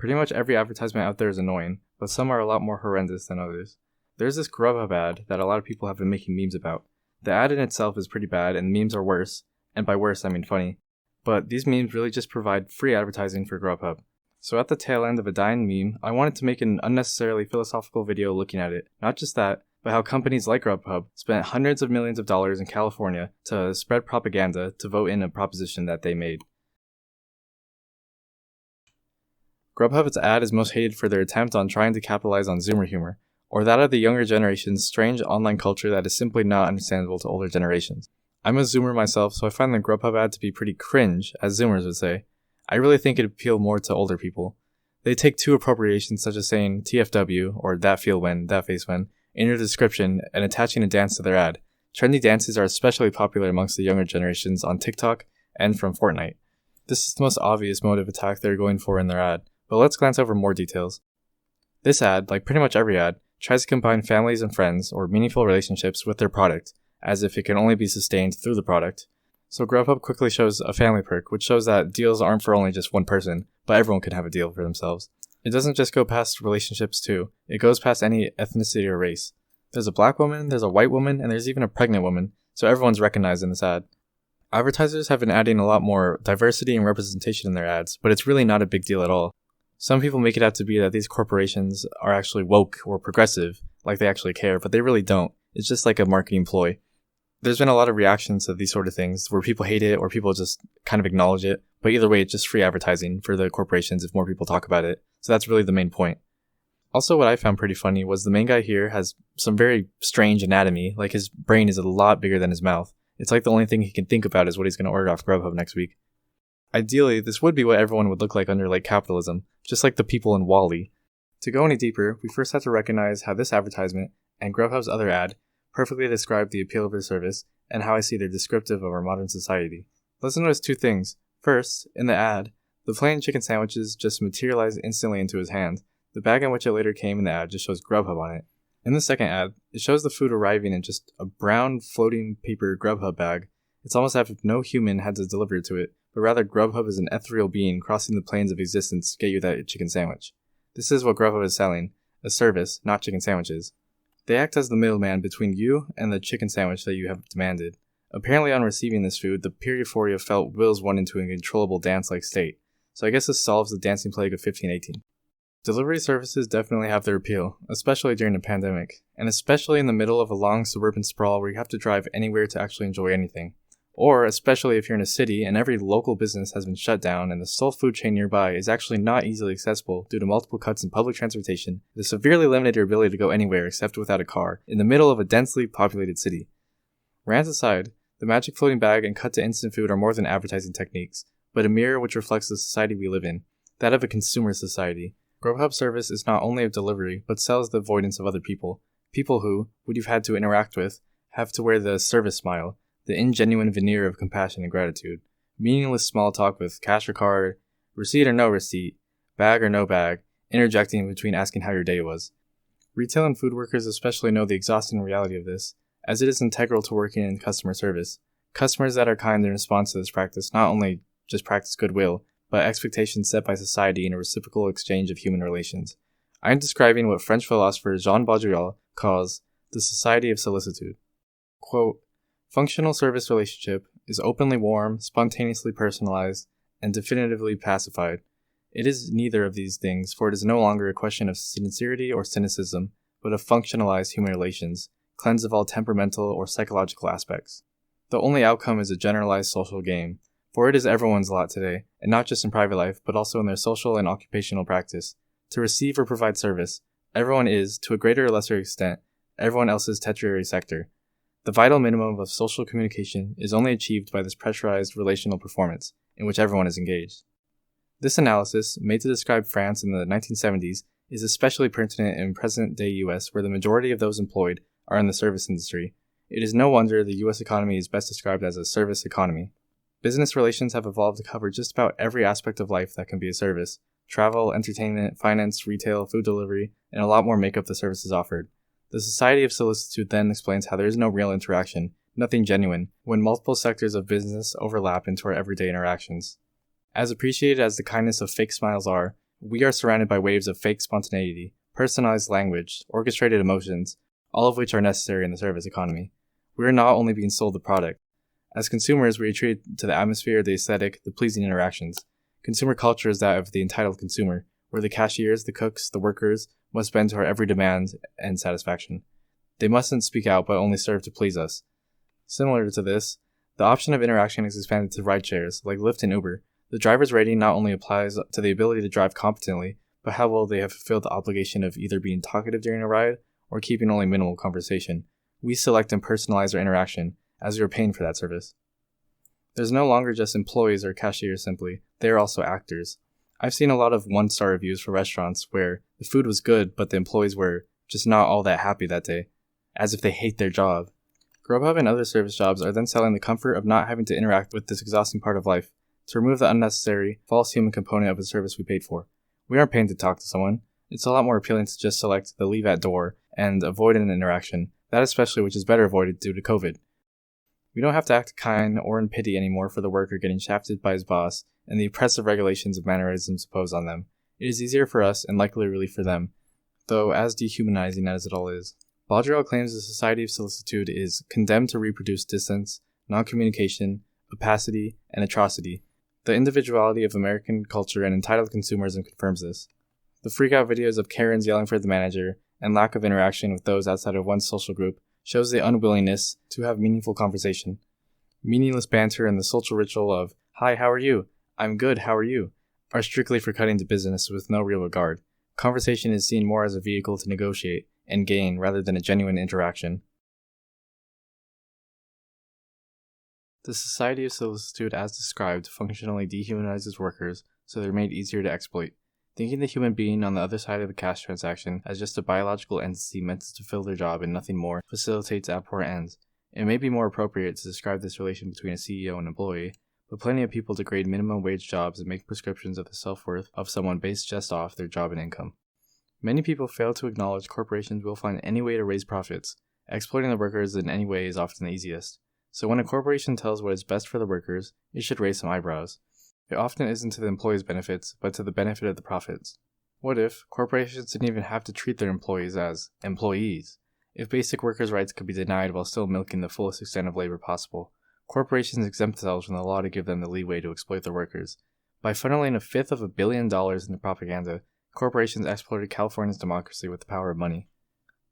Pretty much every advertisement out there is annoying, but some are a lot more horrendous than others. There's this Grubhub ad that a lot of people have been making memes about. The ad in itself is pretty bad, and memes are worse, and by worse I mean funny. But these memes really just provide free advertising for Grubhub. So at the tail end of a dying meme, I wanted to make an unnecessarily philosophical video looking at it. Not just that, but how companies like Grubhub spent hundreds of millions of dollars in California to spread propaganda to vote in a proposition that they made. Grubhub's ad is most hated for their attempt on trying to capitalize on Zoomer humor, or that of the younger generation's strange online culture that is simply not understandable to older generations. I'm a Zoomer myself, so I find the Grubhub ad to be pretty cringe, as Zoomers would say. I really think it appealed more to older people. They take two appropriations such as saying TFW, or that feel when, that face when, in your description and attaching a dance to their ad. Trendy dances are especially popular amongst the younger generations on TikTok and from Fortnite. This is the most obvious mode of attack they're going for in their ad, but let's glance over more details. This ad, like pretty much every ad, tries to combine families and friends or meaningful relationships with their product, as if it can only be sustained through the product. So Grubhub quickly shows a family perk, which shows that deals aren't for only just one person, but everyone can have a deal for themselves. It doesn't just go past relationships too, it goes past any ethnicity or race. There's a black woman, there's a white woman, and there's even a pregnant woman, so everyone's recognized in this ad. Advertisers have been adding a lot more diversity and representation in their ads, but it's really not a big deal at all. Some people make it out to be that these corporations are actually woke or progressive, like they actually care, but they really don't. It's just like a marketing ploy. There's been a lot of reactions to these sort of things, where people hate it or people just kind of acknowledge it, but either way, it's just free advertising for the corporations if more people talk about it, so that's really the main point. Also, what I found pretty funny was the main guy here has some very strange anatomy, like his brain is a lot bigger than his mouth. It's like the only thing he can think about is what he's going to order off Grubhub next week. Ideally, this would be what everyone would look like under like capitalism, just like the people in WALL-E. To go any deeper, we first have to recognize how this advertisement, and Grubhub's other ad, perfectly describe the appeal of their service, and how I see they're descriptive of our modern society. Let's notice two things. First, in the ad, the plain chicken sandwiches just materialize instantly into his hand. The bag in which it later came in the ad just shows Grubhub on it. In the second ad, it shows the food arriving in just a brown floating paper Grubhub bag. It's almost as if no human had to deliver it to it, but rather Grubhub is an ethereal being crossing the planes of existence to get you that chicken sandwich. This is what Grubhub is selling, a service, not chicken sandwiches. They act as the middleman between you and the chicken sandwich that you have demanded. Apparently on receiving this food, the pure euphoria felt wills one into an uncontrollable dance-like state, so I guess this solves the dancing plague of 1518. Delivery services definitely have their appeal, especially during the pandemic, and especially in the middle of a long suburban sprawl where you have to drive anywhere to actually enjoy anything. Or especially if you're in a city and every local business has been shut down and the sole food chain nearby is actually not easily accessible due to multiple cuts in public transportation that severely limited your ability to go anywhere except without a car in the middle of a densely populated city. Rants aside, the magic floating bag and cut to instant food are more than advertising techniques, but a mirror which reflects the society we live in, that of a consumer society. Grubhub service is not only of delivery, but sells the avoidance of other people. People who, when you've had to interact with, have to wear the service smile, the ingenuine veneer of compassion and gratitude. Meaningless small talk with cash or card, receipt or no receipt, bag or no bag, interjecting between asking how your day was. Retail and food workers especially know the exhausting reality of this, as it is integral to working in customer service. Customers that are kind in response to this practice not only just practice goodwill, but expectations set by society in a reciprocal exchange of human relations. I am describing what French philosopher Jean Baudrillard calls the society of solicitude. Quote, functional service relationship is openly warm, spontaneously personalized, and definitively pacified. It is neither of these things, for it is no longer a question of sincerity or cynicism, but of functionalized human relations, cleansed of all temperamental or psychological aspects. The only outcome is a generalized social game, for it is everyone's lot today, and not just in private life, but also in their social and occupational practice. To receive or provide service, everyone is, to a greater or lesser extent, everyone else's tertiary sector. The vital minimum of social communication is only achieved by this pressurized relational performance, in which everyone is engaged. This analysis, made to describe France in the 1970s, is especially pertinent in present-day US, where the majority of those employed are in the service industry. It is no wonder the US economy is best described as a service economy. Business relations have evolved to cover just about every aspect of life that can be a service. Travel, entertainment, finance, retail, food delivery, and a lot more make up the services offered. The society of solicitude then explains how there is no real interaction, nothing genuine, when multiple sectors of business overlap into our everyday interactions. As appreciated as the kindness of fake smiles are, We are surrounded by waves of fake spontaneity, personalized language, orchestrated emotions, all of which are necessary in the service economy. We are not only being sold the product. As consumers, we are treated to the atmosphere, the aesthetic, the pleasing interactions. Consumer culture is that of the entitled consumer, where the cashiers, the cooks, the workers must bend to our every demand and satisfaction. They mustn't speak out, but only serve to please us. Similar to this, the option of interaction is expanded to rideshares, like Lyft and Uber. The driver's rating not only applies to the ability to drive competently, but how well they have fulfilled the obligation of either being talkative during a ride or keeping only minimal conversation. We select and personalize our interaction, as we are paying for that service. There's no longer just employees or cashiers simply, they are also actors. I've seen a lot of one-star reviews for restaurants where the food was good, but the employees were just not all that happy that day, as if they hate their job. Grubhub and other service jobs are then selling the comfort of not having to interact with this exhausting part of life, to remove the unnecessary, false human component of the service we paid for. We aren't paying to talk to someone. It's a lot more appealing to just select the leave at door and avoid an interaction, that especially which is better avoided due to COVID. We don't have to act kind or in pity anymore for the worker getting shafted by his boss and the oppressive regulations of mannerisms imposed on them. It is easier for us and likely relief for them, though as dehumanizing as it all is. Baudrillard claims the society of solicitude is condemned to reproduce distance, non-communication, opacity, and atrocity. The individuality of American culture and entitled consumerism confirms this. The freak-out videos of Karens yelling for the manager and lack of interaction with those outside of one's social group shows the unwillingness to have meaningful conversation. Meaningless banter and the social ritual of, "Hi, how are you? I'm good, how are you?" are strictly for cutting to business with no real regard. Conversation is seen more as a vehicle to negotiate and gain rather than a genuine interaction. The society of solicitude as described functionally dehumanizes workers so they're made easier to exploit. Thinking the human being on the other side of the cash transaction as just a biological entity meant to fulfill their job and nothing more facilitates abhorrent ends. It may be more appropriate to describe this relation between a CEO and employee, but plenty of people degrade minimum wage jobs and make prescriptions of the self-worth of someone based just off their job and income. Many people fail to acknowledge corporations will find any way to raise profits. Exploiting the workers in any way is often the easiest. So when a corporation tells what is best for the workers, it should raise some eyebrows. It often isn't to the employees' benefits, but to the benefit of the profits. What if corporations didn't even have to treat their employees as employees? If basic workers' rights could be denied while still milking the fullest extent of labor possible, corporations exempt themselves from the law to give them the leeway to exploit their workers. By funneling $500 million into propaganda, corporations exploited California's democracy with the power of money.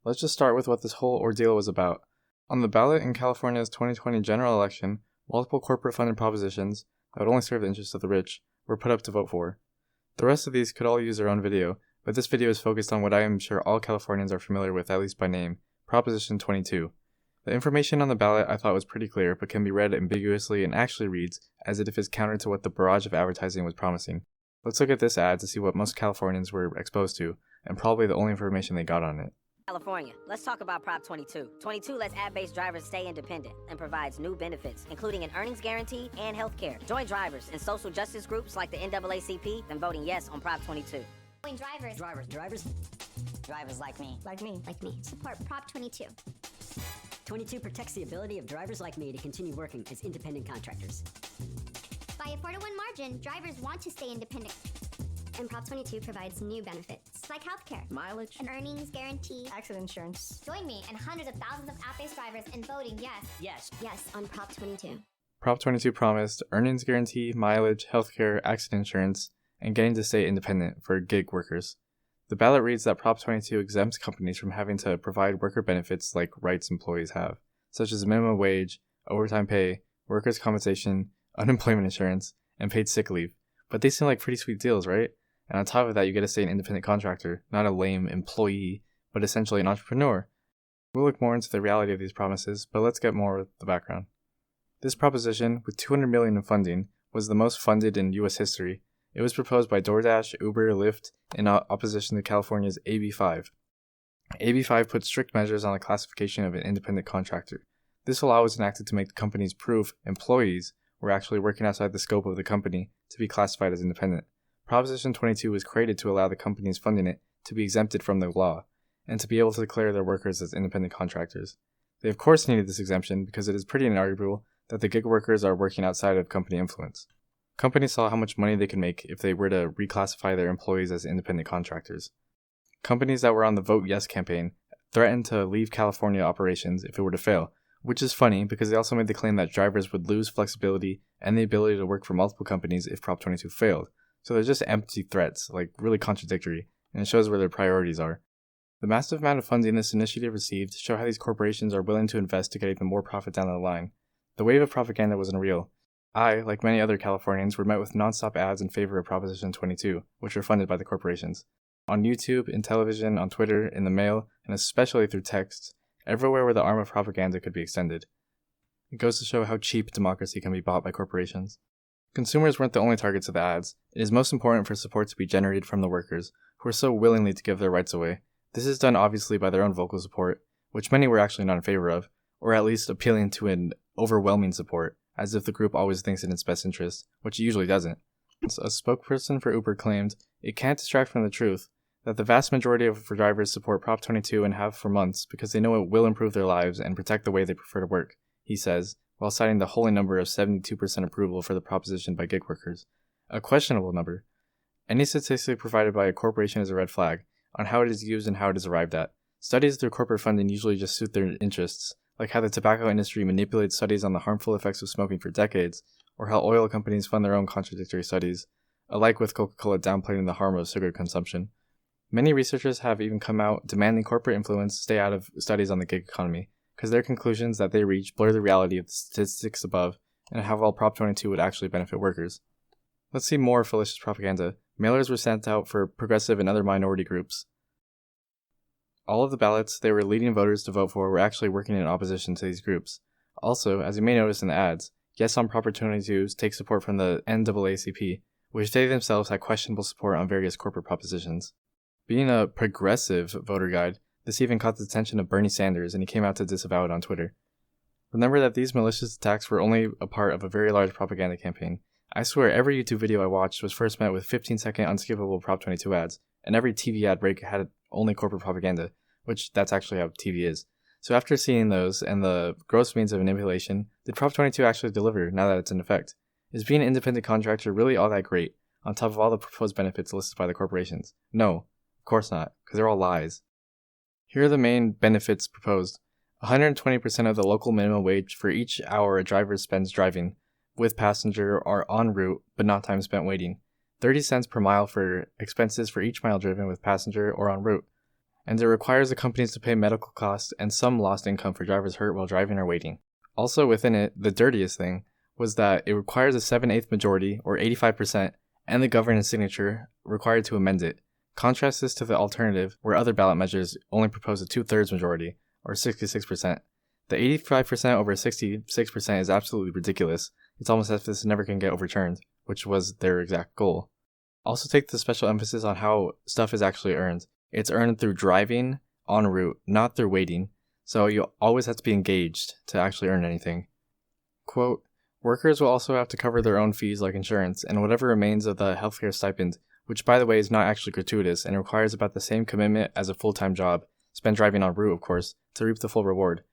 Let's just start with what this whole ordeal was about. On the ballot in California's 2020 general election, multiple corporate-funded propositions that would only serve the interests of the rich were put up to vote for. The rest of these could all use their own video, but this video is focused on what I am sure all Californians are familiar with, at least by name, Proposition 22. The information on the ballot I thought was pretty clear, but can be read ambiguously and actually reads as if it is counter to what the barrage of advertising was promising. Let's look at this ad to see what most Californians were exposed to, and probably the only information they got on it. California. Let's talk about Prop 22. 22 lets ad-based drivers stay independent and provides new benefits, including an earnings guarantee and health care. Join drivers and social justice groups like the NAACP than voting yes on Prop 22. Join drivers like me. Support Prop 22. 22 protects the ability of drivers like me to continue working as independent contractors. By a 4-to-1 margin, drivers want to stay independent. And Prop 22 provides new benefits like healthcare, Mileage, an earnings guarantee, Accident insurance. Join me and hundreds of thousands of app-based drivers in voting yes on Prop 22. Prop 22 promised earnings guarantee, mileage, healthcare, accident insurance, and getting to stay independent for gig workers. The ballot reads that Prop 22 exempts companies from having to provide worker benefits like rights employees have, such as minimum wage, overtime pay, workers' compensation, unemployment insurance, and paid sick leave. But they seem like pretty sweet deals, right? And on top of that, you get to stay an independent contractor, not a lame employee, but essentially an entrepreneur. We'll look more into the reality of these promises, but let's get more with the background. This proposition, with $200 million in funding, was the most funded in U.S. history. It was proposed by DoorDash, Uber, Lyft, in opposition to California's AB5. AB5 put strict measures on the classification of an independent contractor. This law was enacted to make the companies prove employees were actually working outside the scope of the company to be classified as independent. Proposition 22 was created to allow the companies funding it to be exempted from the law, and to be able to declare their workers as independent contractors. They of course needed this exemption because it is pretty inarguable that the gig workers are working outside of company influence. Companies saw how much money they could make if they were to reclassify their employees as independent contractors. Companies that were on the Vote Yes campaign threatened to leave California operations if it were to fail, which is funny because they also made the claim that drivers would lose flexibility and the ability to work for multiple companies if Prop 22 failed. So they're just empty threats, like really contradictory, and it shows where their priorities are. The massive amount of funding this initiative received show how these corporations are willing to invest to get even more profit down the line. The wave of propaganda wasn't real. I, like many other Californians, were met with non-stop ads in favor of Proposition 22, which were funded by the corporations. On YouTube, in television, on Twitter, in the mail, and especially through text, everywhere where the arm of propaganda could be extended. It goes to show how cheap democracy can be bought by corporations. Consumers weren't the only targets of the ads. It is most important for support to be generated from the workers, who are so willingly to give their rights away. This is done obviously by their own vocal support, which many were actually not in favor of, or at least appealing to an overwhelming support, as if the group always thinks in its best interest, which it usually doesn't. A spokesperson for Uber claimed, "It can't distract from the truth that the vast majority of drivers support Prop 22 and have for months because they know it will improve their lives and protect the way they prefer to work," he says, while citing the holy number of 72% approval for the proposition by gig workers. A questionable number. Any statistic provided by a corporation is a red flag, on how it is used and how it is arrived at. Studies through corporate funding usually just suit their interests, like how the tobacco industry manipulates studies on the harmful effects of smoking for decades, or how oil companies fund their own contradictory studies, alike with Coca-Cola downplaying the harm of cigarette consumption. Many researchers have even come out demanding corporate influence stay out of studies on the gig economy, because their conclusions that they reach blur the reality of the statistics above and how well Prop 22 would actually benefit workers. Let's see more fallacious propaganda. Mailers were sent out for progressive and other minority groups. All of the ballots they were leading voters to vote for were actually working in opposition to these groups. Also, as you may notice in the ads, Yes on Prop 22 takes support from the NAACP, which they themselves had questionable support on various corporate propositions. Being a progressive voter guide, this even caught the attention of Bernie Sanders, and he came out to disavow it on Twitter. Remember that these malicious attacks were only a part of a very large propaganda campaign. I swear every YouTube video I watched was first met with 15-second unskippable Prop 22 ads, and every TV ad break had only corporate propaganda, which that's actually how TV is. So after seeing those and the gross means of manipulation, did Prop 22 actually deliver now that it's in effect? Is being an independent contractor really all that great, on top of all the proposed benefits listed by the corporations? No, of course not, because they're all lies. Here are the main benefits proposed. 120% of the local minimum wage for each hour a driver spends driving, with passenger or en route, but not time spent waiting. 30 cents per mile for expenses for each mile driven with passenger or en route. And it requires the companies to pay medical costs and some lost income for drivers hurt while driving or waiting. Also within it, the dirtiest thing was that it requires a 7/8 majority, or 85%, and the governor's signature required to amend it. Contrast this to the alternative, where other ballot measures only propose a 2/3 majority, or 66%. The 85% over 66% is absolutely ridiculous. It's almost as if this never can get overturned, which was their exact goal. Also take the special emphasis on how stuff is actually earned. It's earned through driving en route, not through waiting, so you always have to be engaged to actually earn anything. Quote, workers will also have to cover their own fees like insurance and whatever remains of the healthcare stipend, which by the way is not actually gratuitous and requires about the same commitment as a full-time job, spent driving en route of course, to reap the full reward.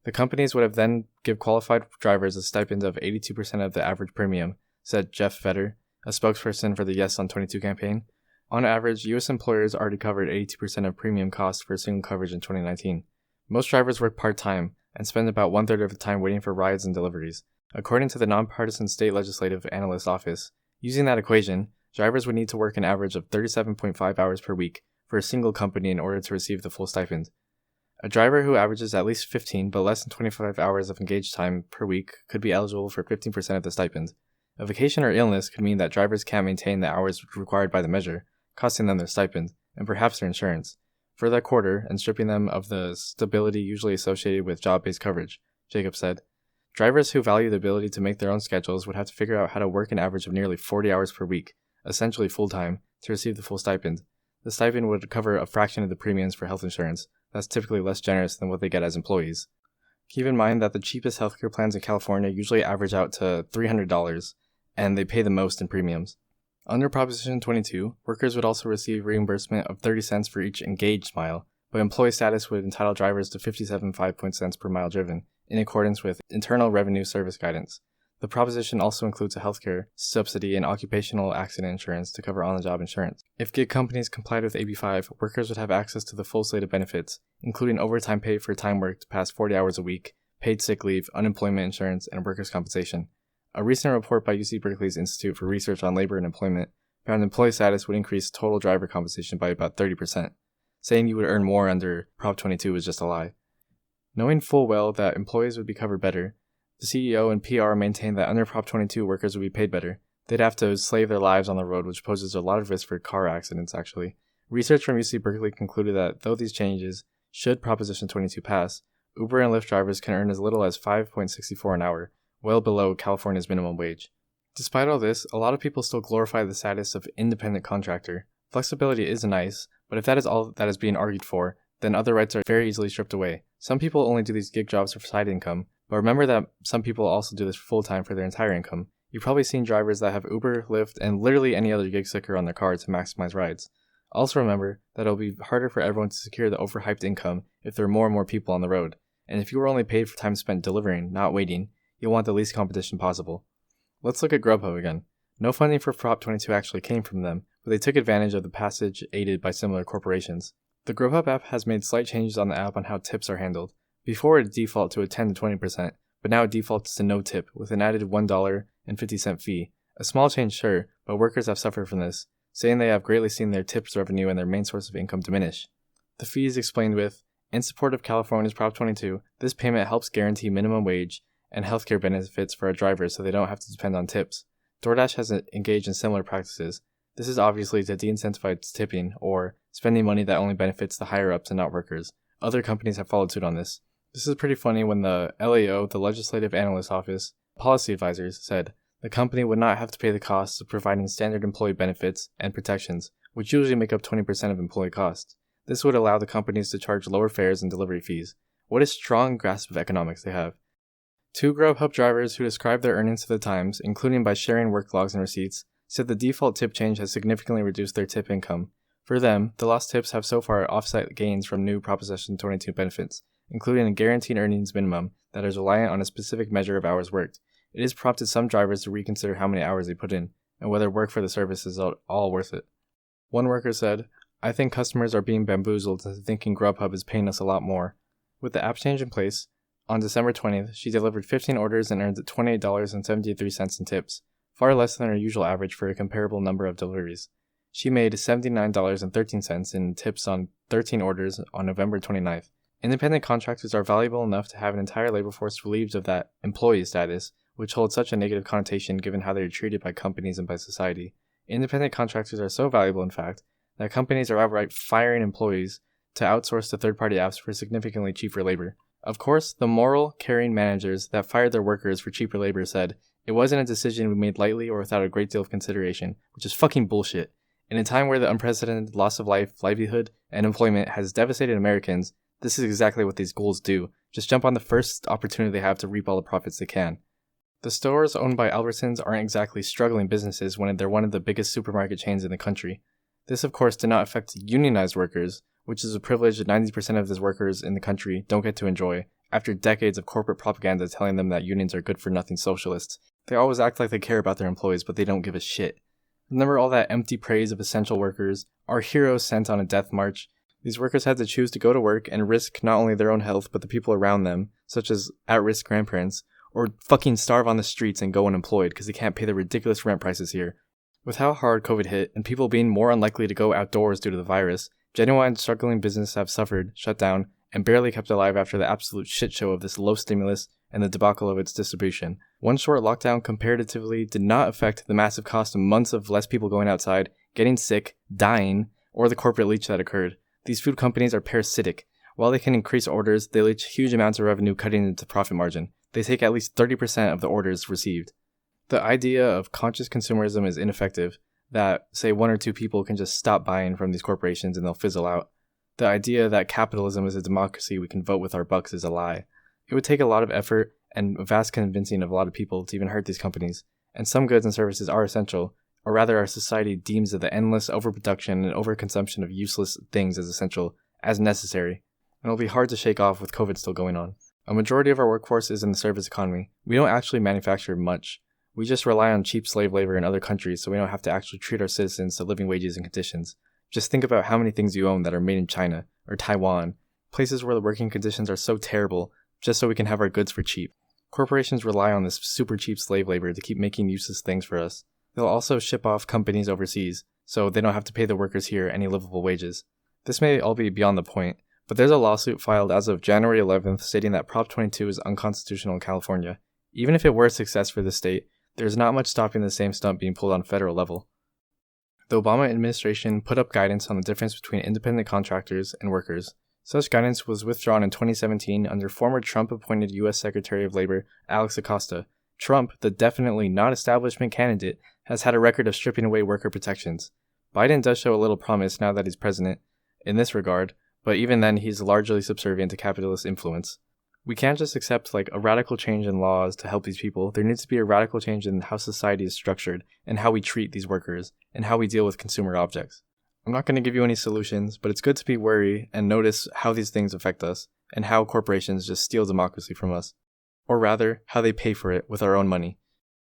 The companies would have then give qualified drivers a stipend of 82% of the average premium, said Jeff Vedder, a spokesperson for the Yes on 22 campaign. On average, U.S. employers already covered 82% of premium costs for single coverage in 2019. Most drivers work part-time and spend about one-third of the time waiting for rides and deliveries. According to the nonpartisan State Legislative Analyst Office, using that equation, drivers would need to work an average of 37.5 hours per week for a single company in order to receive the full stipend. A driver who averages at least 15 but less than 25 hours of engaged time per week could be eligible for 15% of the stipend. A vacation or illness could mean that drivers can't maintain the hours required by the measure, costing them their stipend, and perhaps their insurance, for that quarter and stripping them of the stability usually associated with job-based coverage, Jacob said. Drivers who value the ability to make their own schedules would have to figure out how to work an average of nearly 40 hours per week, essentially full-time, to receive the full stipend. The stipend would cover a fraction of the premiums for health insurance. That's typically less generous than what they get as employees. Keep in mind that the cheapest healthcare plans in California usually average out to $300, and they pay the most in premiums. Under Proposition 22, workers would also receive reimbursement of 30 cents for each engaged mile, but employee status would entitle drivers to 57.5 cents per mile driven, in accordance with Internal Revenue Service guidance. The proposition also includes a healthcare subsidy and occupational accident insurance to cover on-the-job insurance. If gig companies complied with AB5, workers would have access to the full slate of benefits, including overtime pay for time worked past 40 hours a week, paid sick leave, unemployment insurance, and workers' compensation. A recent report by UC Berkeley's Institute for Research on Labor and Employment found employee status would increase total driver compensation by about 30%. Saying you would earn more under Prop 22 is just a lie. Knowing full well that employees would be covered better, the CEO and PR maintained that under Prop 22 workers would be paid better. They'd have to slave their lives on the road, which poses a lot of risk for car accidents, actually. Research from UC Berkeley concluded that though these changes, should Proposition 22 pass, Uber and Lyft drivers can earn as little as $5.64 an hour, well below California's minimum wage. Despite all this, a lot of people still glorify the status of independent contractor. Flexibility is nice, but if that is all that is being argued for, then other rights are very easily stripped away. Some people only do these gig jobs for side income, but remember that some people also do this full-time for their entire income. You've probably seen drivers that have Uber, Lyft, and literally any other gig sticker on their car to maximize rides. Also remember that it'll be harder for everyone to secure the overhyped income if there are more and more people on the road. And if you were only paid for time spent delivering, not waiting, you'll want the least competition possible. Let's look at Grubhub again. No funding for Prop 22 actually came from them, but they took advantage of the passage aided by similar corporations. The Grubhub app has made slight changes on the app on how tips are handled. Before it defaulted to a 10 to 20%, but now it defaults to no tip with an added $1.50 fee. A small change, sure, but workers have suffered from this, saying they have greatly seen their tips revenue and their main source of income diminish. The fee is explained with, in support of California's Prop 22, this payment helps guarantee minimum wage and healthcare benefits for our drivers so they don't have to depend on tips. DoorDash has engaged in similar practices. This is obviously to de-incentivize tipping or spending money that only benefits the higher-ups and not workers. Other companies have followed suit on this. This is pretty funny when the LAO, the Legislative Analyst Office, policy advisors said the company would not have to pay the costs of providing standard employee benefits and protections, which usually make up 20% of employee costs. This would allow the companies to charge lower fares and delivery fees. What a strong grasp of economics they have. Two Grubhub drivers who described their earnings to the Times, including by sharing work logs and receipts, said the default tip change has significantly reduced their tip income. For them, the lost tips have so far offset gains from new Proposition 22 benefits, including a guaranteed earnings minimum that is reliant on a specific measure of hours worked. It has prompted some drivers to reconsider how many hours they put in, and whether work for the service is at all worth it. One worker said, I think customers are being bamboozled into thinking Grubhub is paying us a lot more. With the app change in place, on December 20th, she delivered 15 orders and earned $28.73 in tips, far less than her usual average for a comparable number of deliveries. She made $79.13 in tips on 13 orders on November 29th. Independent contractors are valuable enough to have an entire labor force relieved of that employee status, which holds such a negative connotation given how they are treated by companies and by society. Independent contractors are so valuable, in fact, that companies are outright firing employees to outsource to third-party apps for significantly cheaper labor. Of course, the moral, caring managers that fired their workers for cheaper labor said, it wasn't a decision we made lightly or without a great deal of consideration, which is fucking bullshit. In a time where the unprecedented loss of life, livelihood, and employment has devastated Americans, this is exactly what these ghouls do. Just jump on the first opportunity they have to reap all the profits they can. The stores owned by Albertsons aren't exactly struggling businesses when they're one of the biggest supermarket chains in the country. This, of course, did not affect unionized workers, which is a privilege that 90% of those workers in the country don't get to enjoy, after decades of corporate propaganda telling them that unions are good-for-nothing socialists. They always act like they care about their employees, but they don't give a shit. Remember all that empty praise of essential workers, our heroes sent on a death march? These workers had to choose to go to work and risk not only their own health, but the people around them, such as at-risk grandparents, or fucking starve on the streets and go unemployed because they can't pay the ridiculous rent prices here. With how hard COVID hit, and people being more unlikely to go outdoors due to the virus, genuine struggling businesses have suffered, shut down, and barely kept alive after the absolute shit show of this low stimulus and the debacle of its distribution. One short lockdown comparatively did not affect the massive cost of months of less people going outside, getting sick, dying, or the corporate leech that occurred. These food companies are parasitic. While they can increase orders, they leech huge amounts of revenue cutting into profit margin. They take at least 30% of the orders received. The idea of conscious consumerism is ineffective, that, say, one or two people can just stop buying from these corporations and they'll fizzle out. The idea that capitalism is a democracy we can vote with our bucks is a lie. It would take a lot of effort and a vast convincing of a lot of people to even hurt these companies, and some goods and services are essential, or rather our society deems that the endless overproduction and overconsumption of useless things as essential, as necessary, and it'll be hard to shake off with COVID still going on. A majority of our workforce is in the service economy. We don't actually manufacture much. We just rely on cheap slave labor in other countries so we don't have to actually treat our citizens to living wages and conditions. Just think about how many things you own that are made in China or Taiwan, places where the working conditions are so terrible just so we can have our goods for cheap. Corporations rely on this super cheap slave labor to keep making useless things for us. They'll also ship off companies overseas, so they don't have to pay the workers here any livable wages. This may all be beyond the point, but there's a lawsuit filed as of January 11th stating that Prop 22 is unconstitutional in California. Even if it were a success for the state, there's not much stopping the same stunt being pulled on federal level. The Obama administration put up guidance on the difference between independent contractors and workers. Such guidance was withdrawn in 2017 under former Trump-appointed U.S. Secretary of Labor Alex Acosta. Trump, the definitely not establishment candidate, has had a record of stripping away worker protections. Biden does show a little promise now that he's president in this regard, but even then he's largely subservient to capitalist influence. We can't just accept a radical change in laws to help these people. There needs to be a radical change in how society is structured and how we treat these workers and how we deal with consumer objects. I'm not going to give you any solutions, but it's good to be wary and notice how these things affect us and how corporations just steal democracy from us. Or rather, how they pay for it with our own money.